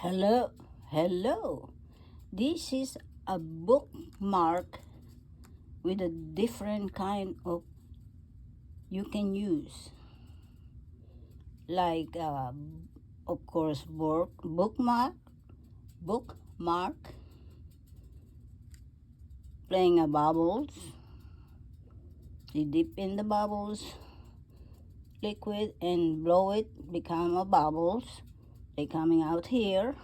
Hello, hello. This is a bookmark with a different kind you can use, like of course bookmark, playing a bubbles. You dip in the bubbles, liquid, and blow it, become a bubbles. They coming out here,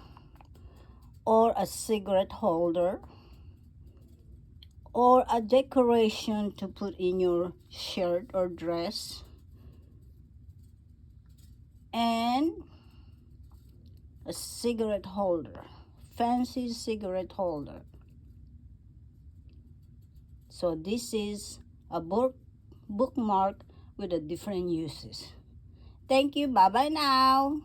or a cigarette holder, or a decoration to put in your shirt or dress, and a cigarette holder, fancy cigarette holder. So this is a bookmark with a different uses. Thank you. Bye bye now.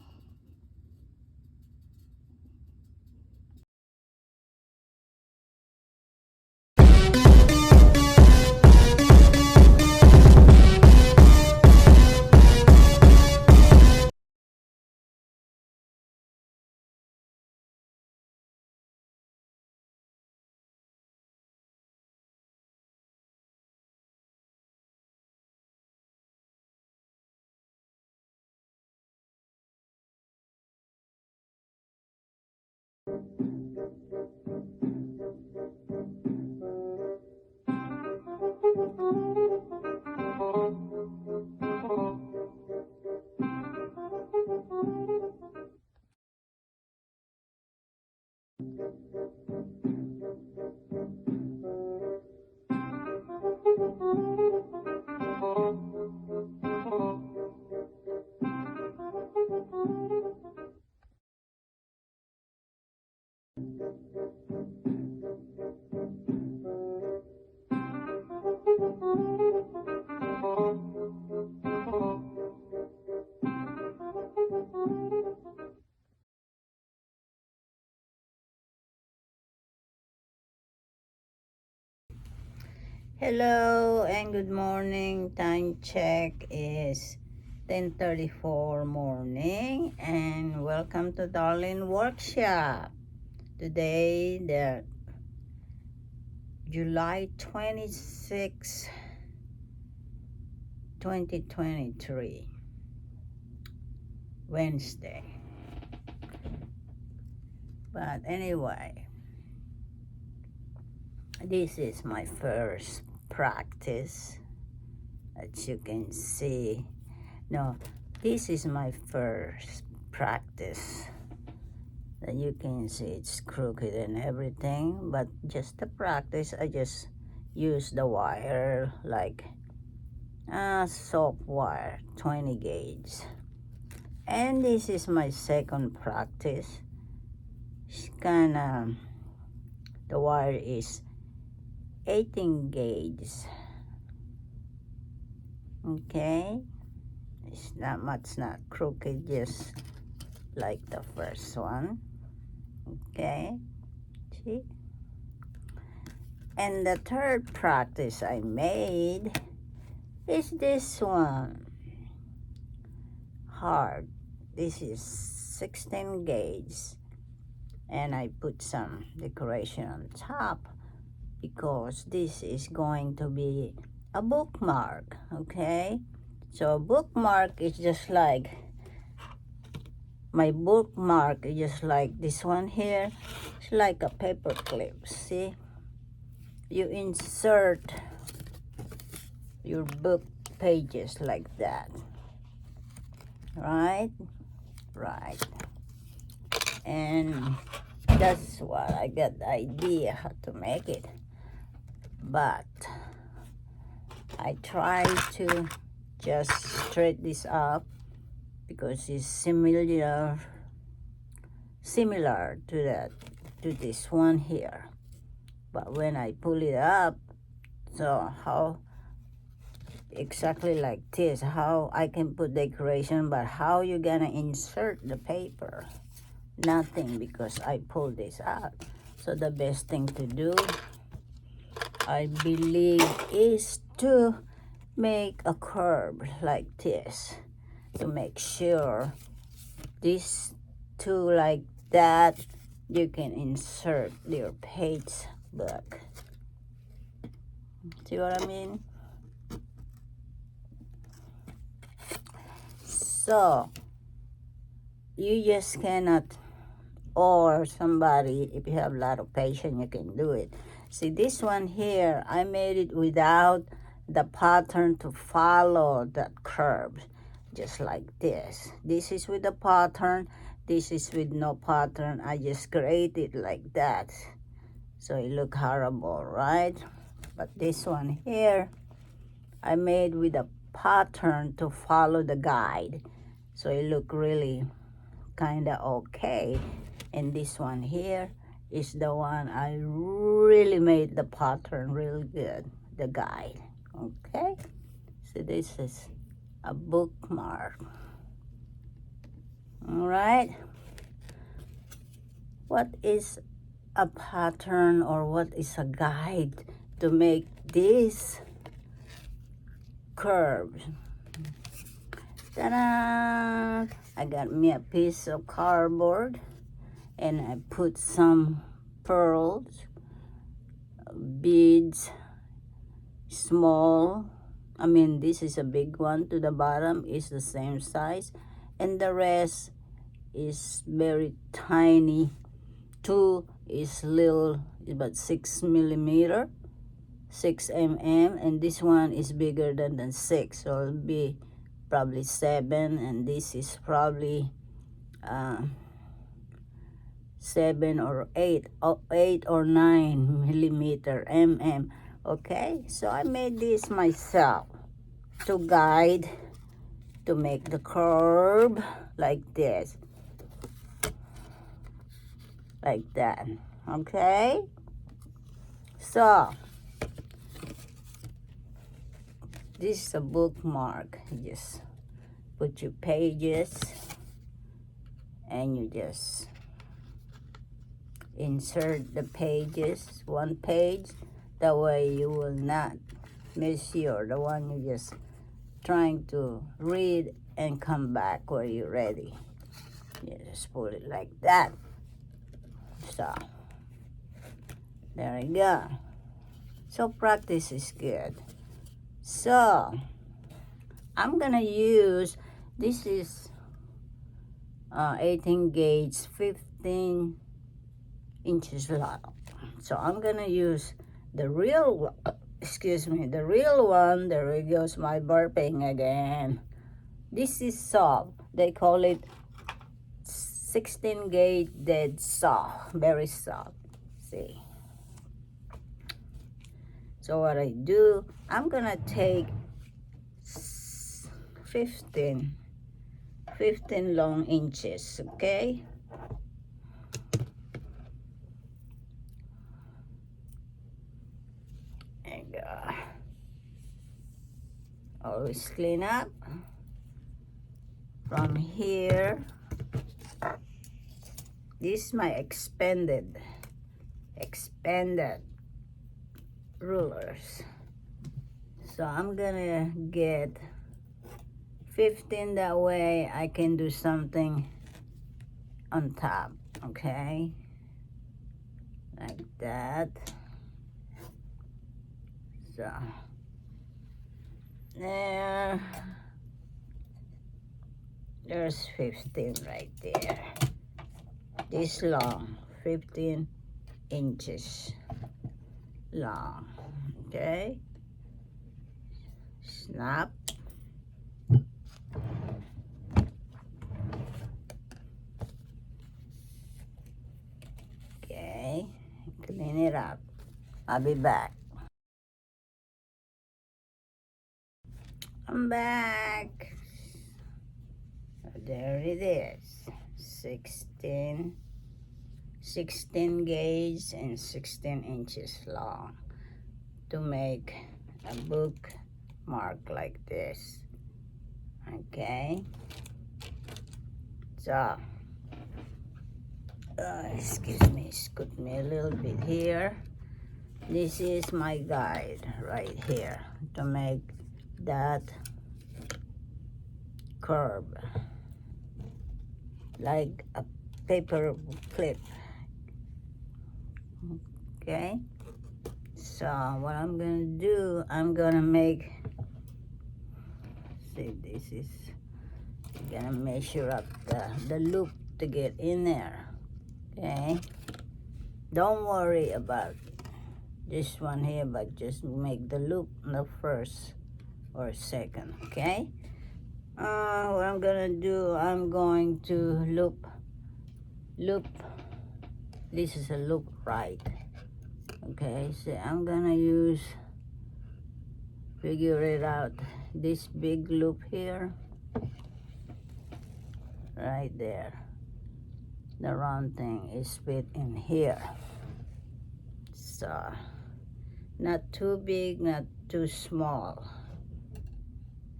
Hello and good morning. Time check is 10:34 morning, and welcome to Darling Workshop. Today, the July 26, 2023, Wednesday. But anyway, this is my first practice, as you can see. No, this is my first practice. That you can see it's crooked and everything, but just to practice, I just use the wire like soft wire, 20 gauge. And this is my second practice. It's kinda, the wire is 18 gauge. Okay, it's not much, not crooked, just like the first one. Okay, see? And the third practice I made is this one. Hard. This is 16 gauge. And I put some decoration on top because this is going to be a bookmark. Okay? So a bookmark is just like, my bookmark is just like this one here. It's like a paper clip. See? You insert your book pages like that. Right? And that's what I got the idea how to make it. But I try to just straight this up because it's similar to this one here. But when I pull it up, so how exactly like this, how I can put decoration, but how you gonna insert the paper? Nothing, because I pulled this out. So the best thing to do, I believe, is to make a curve like this to make sure these two like that, you can insert your page book. See what I mean? So you just cannot, or somebody, if you have a lot of patience, you can do it. See, this one here, I made it without the pattern to follow that curve, just like this. This is with the pattern, this is with no pattern. I just created like that, so it look horrible, right? But this one here, I made with a pattern to follow the guide, so it look really kind of okay. And this one here is the one I really made the pattern real good, the guide. Okay, so this is a bookmark. All right, what is a pattern, or what is a guide to make this curve? Ta-da! I got me a piece of cardboard, and I put some pearls, beads, small. I mean, this is a big one to the bottom, is the same size, and the rest is very tiny. 2 is little, about 6 millimeter, 6 mm, and this one is bigger than the 6, so it'll be probably 7, and this is probably 7 or 8, 8 or 9 millimeter mm. Okay, so I made this myself to guide, to make the curve like this, like that. Okay, so this is a bookmark. You just put your pages, and you just insert the pages, one page, that way you will not miss the one you just trying to read and come back where you're ready. You just put it like that. So there you go. So practice is good. So I'm gonna use, this is 18 gauge, 15 inches long. So I'm gonna use the real the real one. There it goes, my burping again. This is soft. They call it 16 gauge dead soft, very soft. See, so what I do, I'm gonna take 15 long inches. Okay, and always clean up from here. This is my expanded rulers, so I'm gonna get 15, that way I can do something on top. Okay, like that. So there's 15 right there, this long, 15 inches long. Okay, snap. Okay, clean it up. I'll be back. I'm back. There it is, 16 gauge and 16 inches long, to make a bookmark like this. Okay, so excuse me, scoot me a little bit here. This is my guide right here to make that curve, like a paper clip. Okay, so what I'm gonna do, I'm gonna make, see, this is gonna measure up the loop to get in there. Okay, don't worry about this one here, but just make the loop the first or second. Okay, what I'm gonna do, I'm going to loop. This is a loop right. Okay, so I'm gonna use, figure it out, this big loop here, right there. The round thing is fit in here. So, not too big, not too small.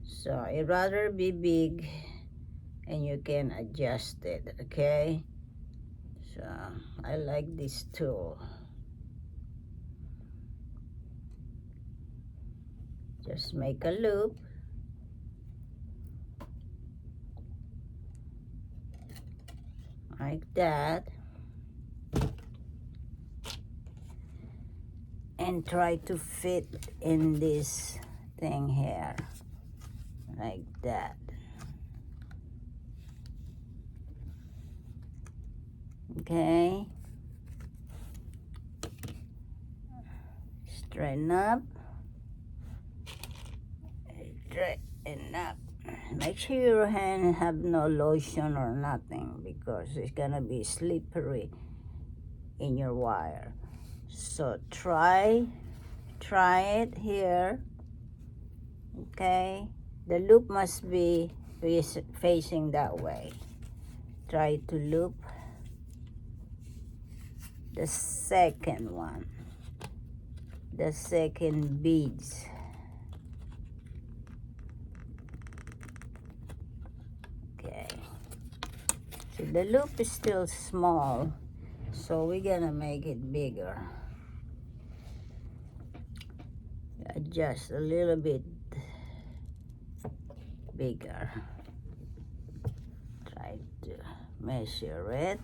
So, it rather be big and you can adjust it, okay? So, I like this tool. Just make a loop. Like that. And try to fit in this thing here. Like that. Okay. Straighten up. Straighten up. Make sure your hand have no lotion or nothing, because it's gonna be slippery in your wire. So try it here. Okay, the loop must be facing that way. Try to loop the second one, the second beads. Okay, so the loop is still small, so we're gonna make it bigger. Adjust a little bit bigger. Try to measure it,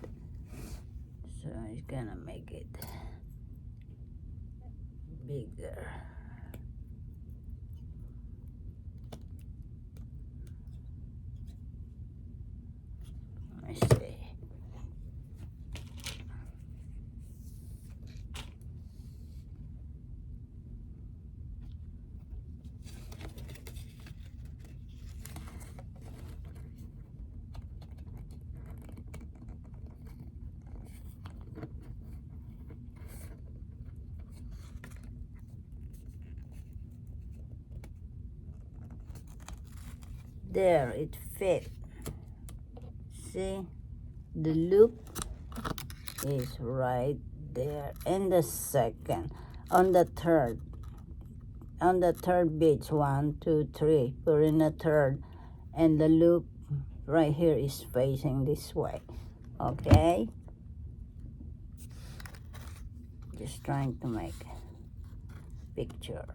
so it's gonna make it bigger. Let's see. There, it fit. See, the loop is right there. And the second, on the third beads, 1, 2, 3. Put in the third, and the loop right here is facing this way. Okay, just trying to make a picture.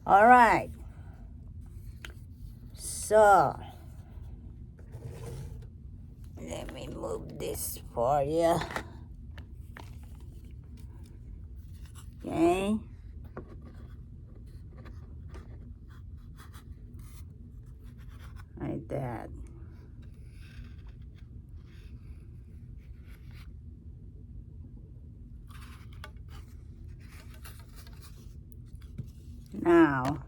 All right. So, let me move this for you. Okay. Like that. Now,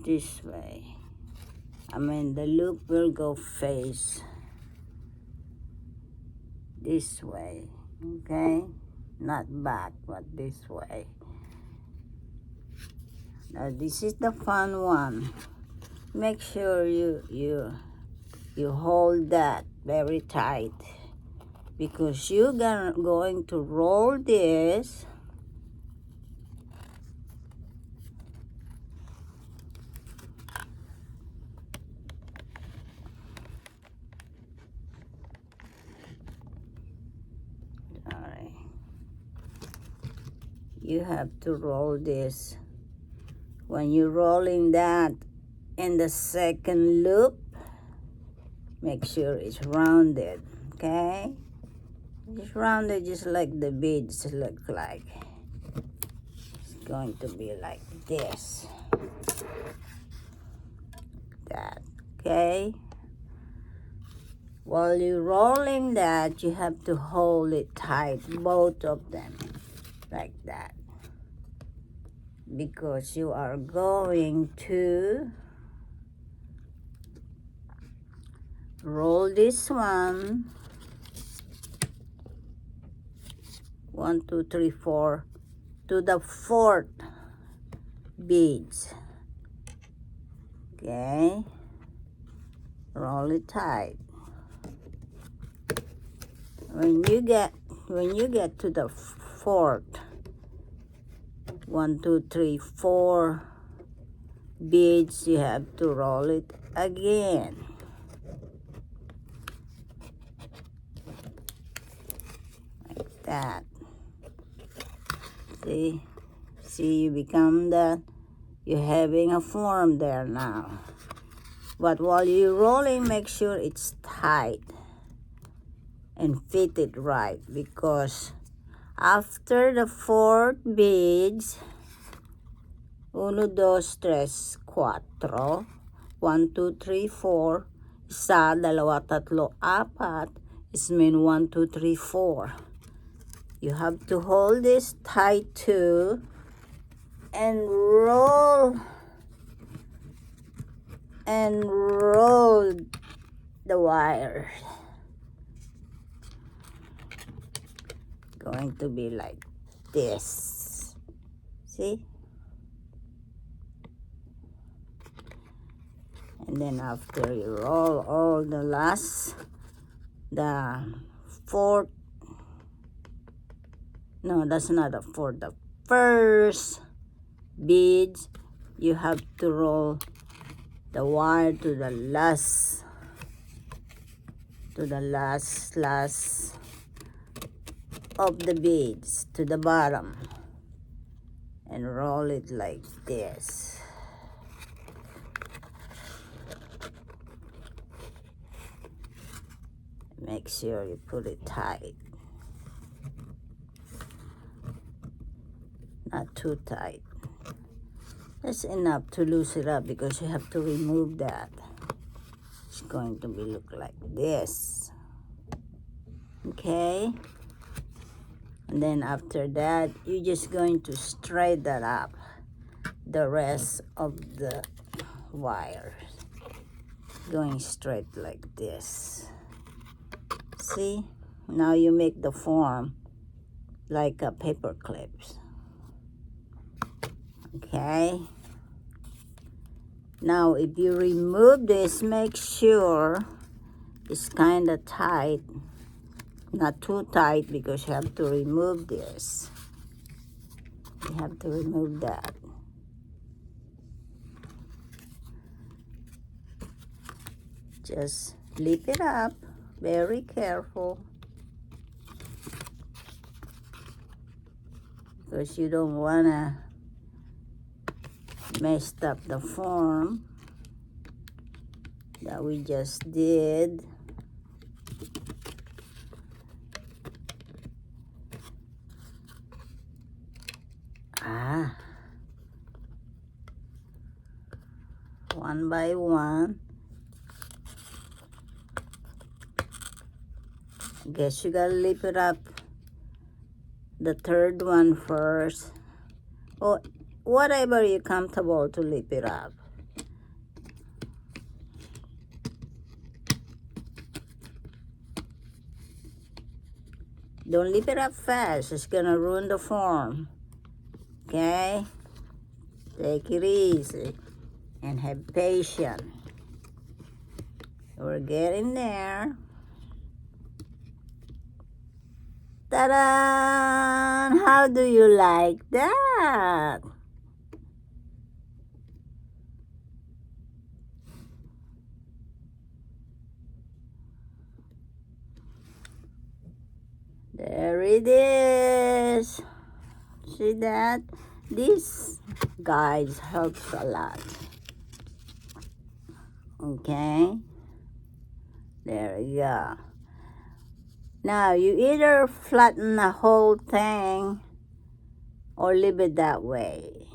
this way. I mean, the loop will go face this way, okay? Not back, but this way. Now, this is the fun one. Make sure you hold that very tight, because you're going to roll this. You have to roll this when you're rolling that in the second loop, make sure it's rounded, okay? It's rounded just like the beads look like. It's going to be like this. That, okay? While you're rolling that, you have to hold it tight, both of them, like that. Because you are going to roll this one, 1, 2, 3, 4, to the fourth beads. Okay? Roll it tight. When you get to the fourth, 1, 2, 3, 4 beads, you have to roll it again. Like that. See, you become that. You're having a form there now. But while you're rolling, make sure it's tight and fit it right, because after the fourth beads, 1, 2, 3, 4, 1, 2, 3, 4, isa, dalawa, tatlo, apat, is mean 1, 2, 3, 4. You have to hold this tight too and roll the wire. Going to be like this. See? And then after you roll all the fourth, no, that's not the fourth, the first beads, you have to roll the wire to the last of the beads, to the bottom, and roll it like this. Make sure you put it tight, not too tight. That's enough to loose it up, because you have to remove that. It's going to be look like this. Okay? And then after that, you're just going to straighten that up, the rest of the wires. Going straight like this. See? Now you make the form like a paper clips. Okay? Now if you remove this, make sure it's kind of tight. Not too tight, because you have to remove this. You have to remove that. Just lift it up, very careful, because you don't want to mess up the form that we just did. One by one. Guess you gotta lift it up, the third one first, or whatever you're comfortable to lift it up. Don't lift it up fast, it's gonna ruin the form. Okay? Take it easy and have patience. We're getting there. Ta-da! How do you like that? There it is. See that? This guides helps a lot. Okay, there you go. Now you either flatten the whole thing or leave it that way.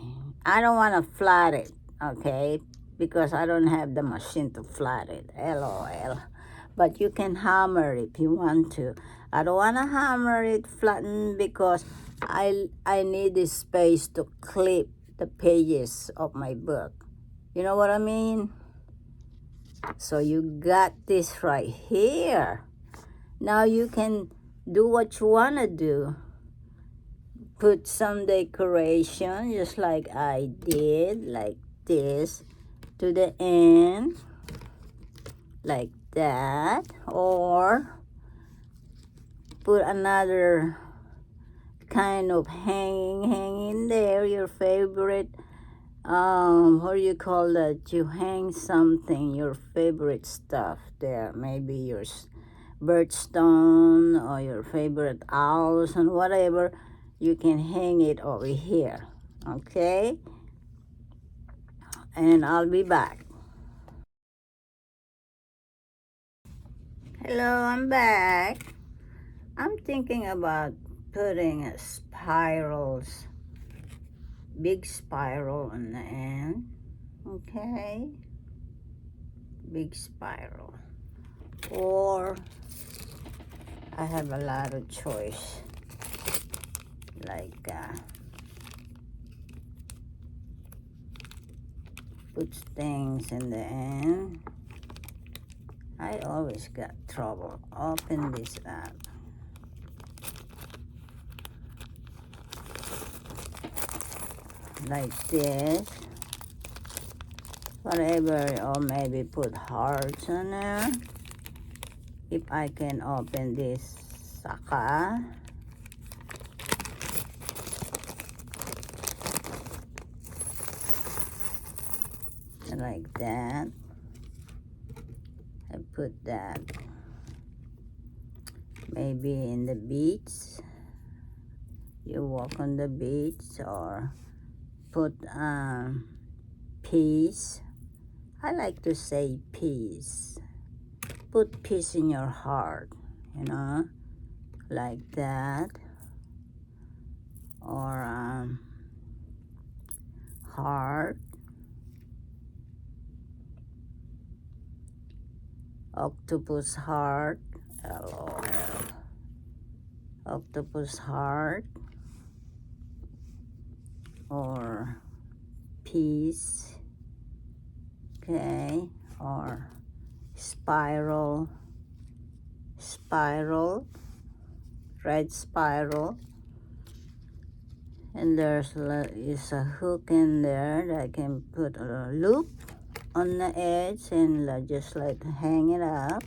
I don't want to flat it, okay, because I don't have the machine to flat it, LOL. But you can hammer if you want to. I don't want to hammer it flatten because I need this space to clip the pages of my book. You know what I mean? So you got this right here. Now you can do what you want to do. Put some decoration just like I did, like this, to the end, like that, or put another kind of hanging there, your favorite, what do you call that? You hang something, your favorite stuff there, maybe your birthstone or your favorite owls and whatever. You can hang it over here, okay? And I'll be back. Hello, I'm back. I'm thinking about putting a spirals, big spiral on the end, okay? Big spiral. Or I have a lot of choice, like put things in the end. I always got trouble. Open this up. Like this. Whatever, or maybe put hearts on there. If I can open this saka. Like that. I put that maybe in the beach. You walk on the beach, or put peace. I like to say peace. Put peace in your heart, you know, like that. Or heart. Octopus heart. LOL. Octopus heart. Or peace. Okay. Or spiral. Spiral. Red spiral. And there's a hook in there that I can put a loop on the edge and just like hang it up.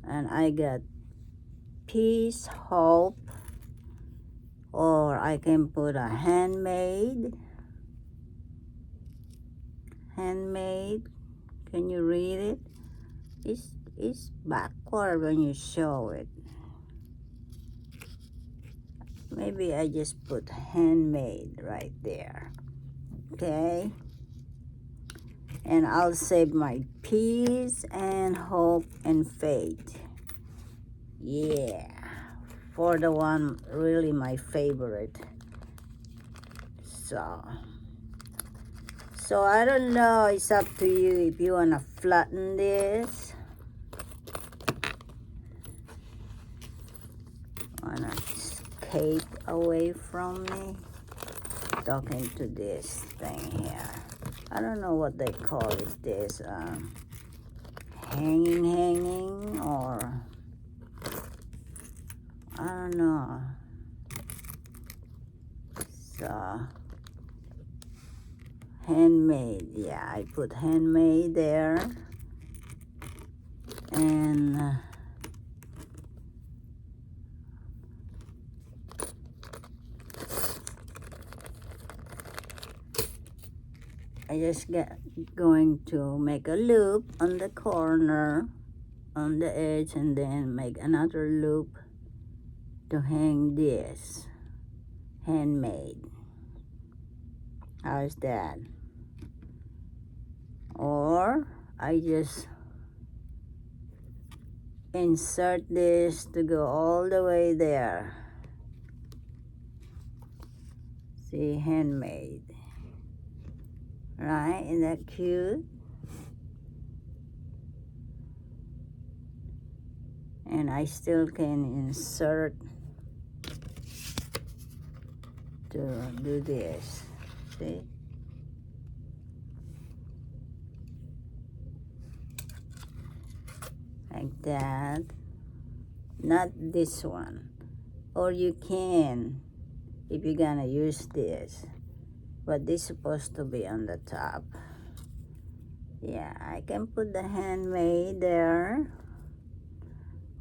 And I got peace, hope, or I can put a handmade. Handmade. Can you read it? It's backward when you show it. Maybe I just put handmade right there. Okay. And I'll save my peace and hope and faith. Yeah. For the one really my favorite. So I don't know, it's up to you if you wanna flatten this. Wanna escape away from me? Talking to this thing here. I don't know what they call it, this hanging, or I don't know. So handmade, yeah, I put handmade there. And I just going to make a loop on the corner, on the edge, and then make another loop to hang this handmade. How's that? Or I just insert this to go all the way there. See, handmade. Right? Isn't that cute? And I still can insert to do this. See? Like that. Not this one. Or you can, if you're gonna use this. But this is supposed to be on the top. Yeah, I can put the handmade there.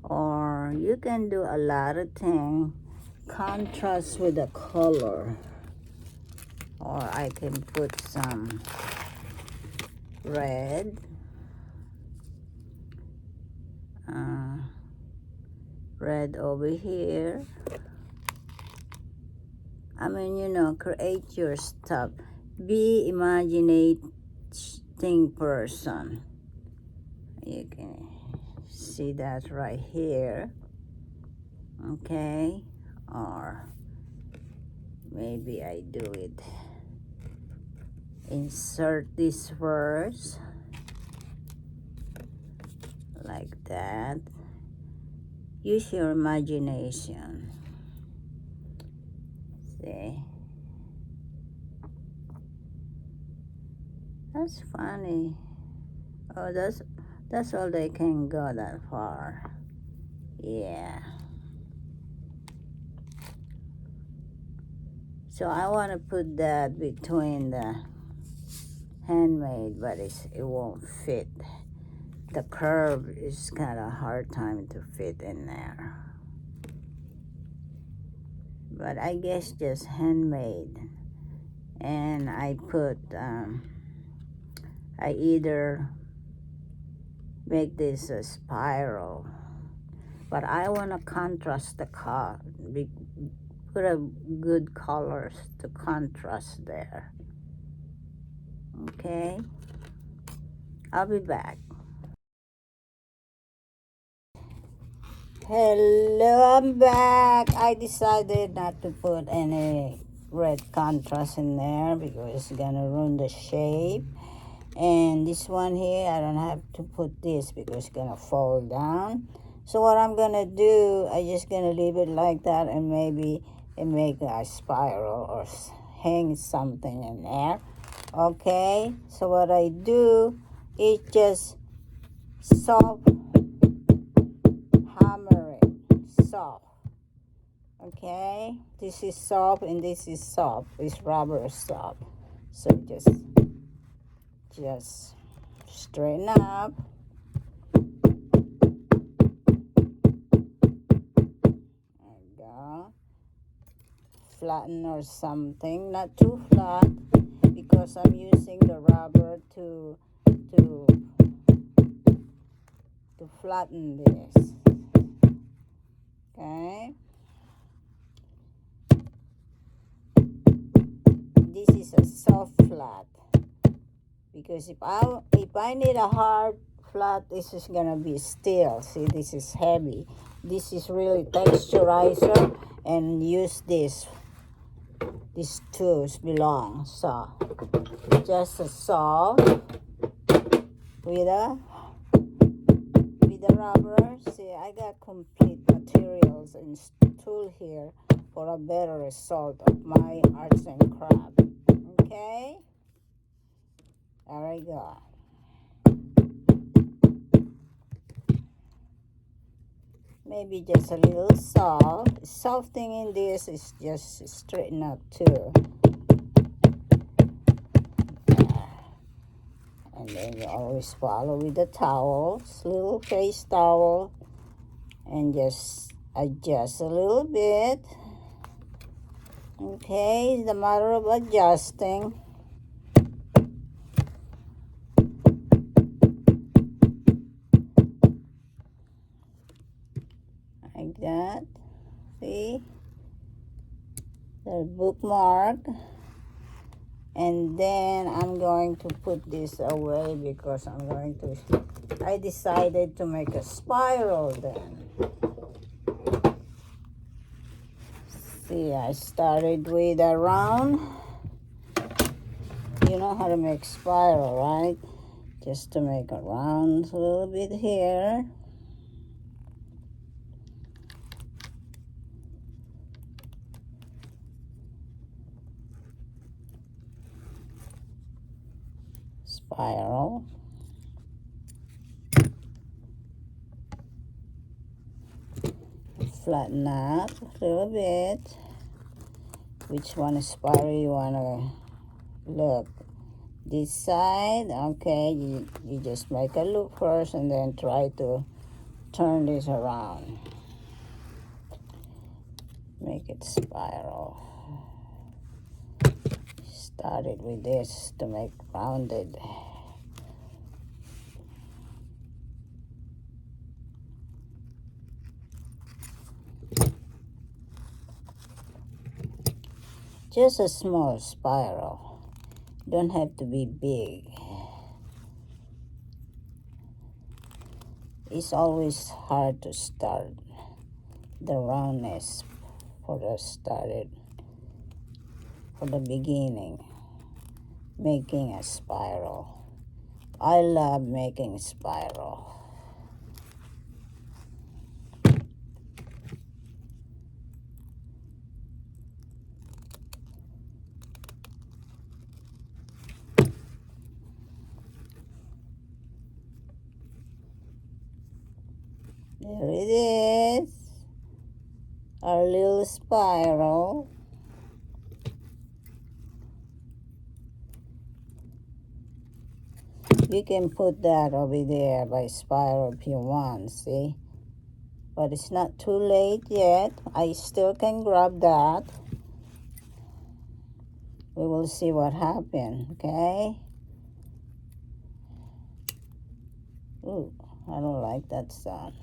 Or you can do a lot of things. Contrast with the color. Or I can put some red. Red over here. I mean, you know, create your stuff. Be imaginating person. You can see that right here. Okay. Or maybe I do it. Insert this first. Like that. Use your imagination. See? That's funny. Oh, that's all they can go that far. Yeah. So I want to put that between the handmade, but it won't fit. The curve is kind of hard time to fit in there. But I guess just handmade. And I put, I either make this a spiral, but I want to contrast the color, put a good colors to contrast there. Okay, I'll be back. Hello, I'm back. I decided not to put any red contrast in there because it's gonna ruin the shape. And this one here, I don't have to put this because it's gonna fall down. So what I'm gonna do, I just gonna leave it like that and maybe make a spiral or hang something in there. Okay, so what I do is just soft hammer it, soft. Okay, this is soft and this is soft. It's rubber soft. So just straighten up. There you go. Flatten or something, not too flat because I'm using the rubber to flatten this. Okay. This is a soft flat because if I need a hard flat, this is gonna be steel. See, this is heavy. This is really texturizer, and use this. These tools belong. So just a saw with a rubber. See, I got complete materials and tool here for a better result of my arts and craft. Okay, there I go. Maybe just a little soft. Softening in this is just straighten up too. And then you always follow with the towels, little face towel, and just adjust a little bit. Okay, it's a matter of adjusting. Like that. See? The bookmark. And then I'm going to put this away because I decided to make a spiral then. See, I started with a round. You know how to make spiral, right? Just to make a round a little bit here. Spiral. Flatten up a little bit. Which one is spiral you want to look? This side, okay, you just make a loop first and then try to turn this around. Make it spiral. Started with this to make rounded. Just a small spiral. Don't have to be big. It's always hard to start the roundness for the beginning. Making a spiral. I love making spiral. There it is. Our little spiral. You can put that over there by spiral if you want, see? But it's not too late yet. I still can grab that. We will see what happens, okay? Ooh, I don't like that sound.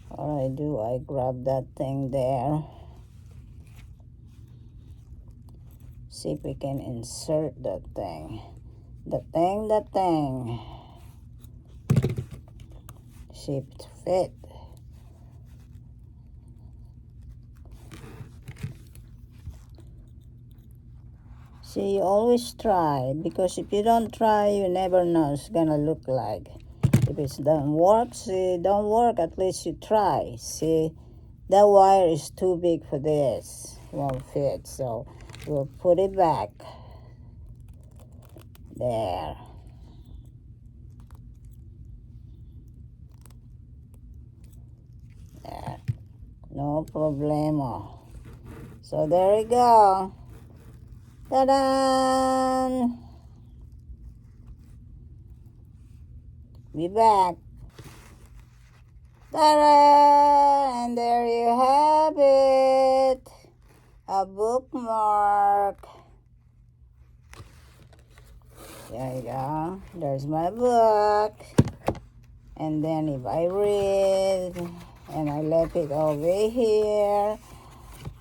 What I do, I grab that thing there. See if we can insert that thing. The thing. See if it fit. See, you always try, because if you don't try, you never know it's gonna look like. If it doesn't work, see, don't work, at least you try. See, that wire is too big for this. It won't fit, so we'll put it back. There. There. No problemo. So there we go. Ta-da! Be back. Ta-da! And there you have it. A bookmark. There you go. There's my book. And then if I read and I left it over here,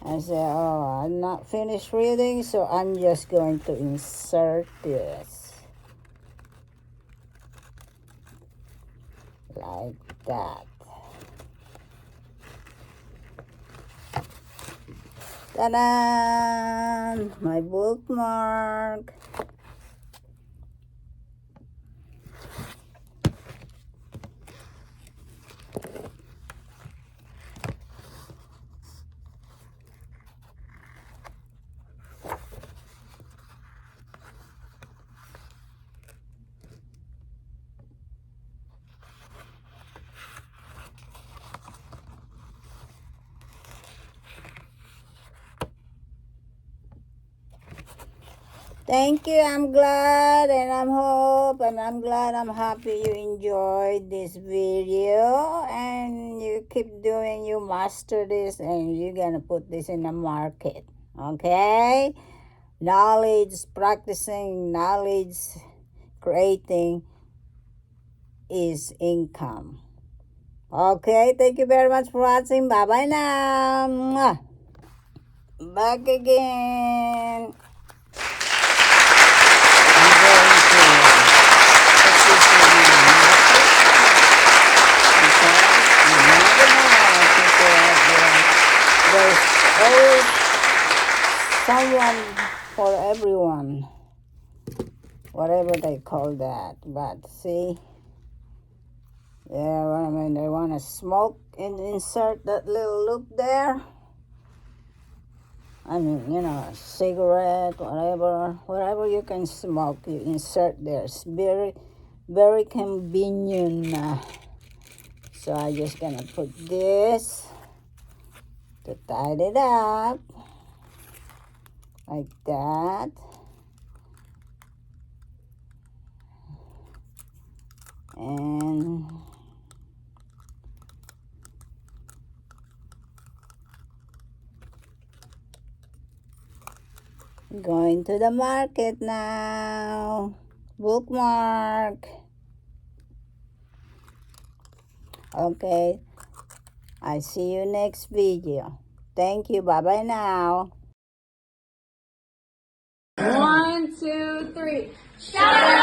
I say, oh, I'm not finished reading, so I'm just going to insert this. Like that. Ta-da! My bookmark. Thank you. I'm glad and I'm glad I'm happy you enjoyed this video and you keep doing, you master this and you're gonna put this in the market. Okay? Knowledge, practicing, knowledge, creating is income. Okay, thank you very much for watching. Bye-bye now. Mwah. Back again. There's always someone for everyone, whatever they call that. But see, yeah, I mean, they want to smoke and insert that little loop there. I mean, you know, cigarette, whatever you can smoke, you insert there. It's very, very convenient. So I'm just gonna put this to tie it up like that. And going to the market now. Bookmark. Okay. I see you next video. Thank you. Bye-bye now. 1, 2, 3. Shout out!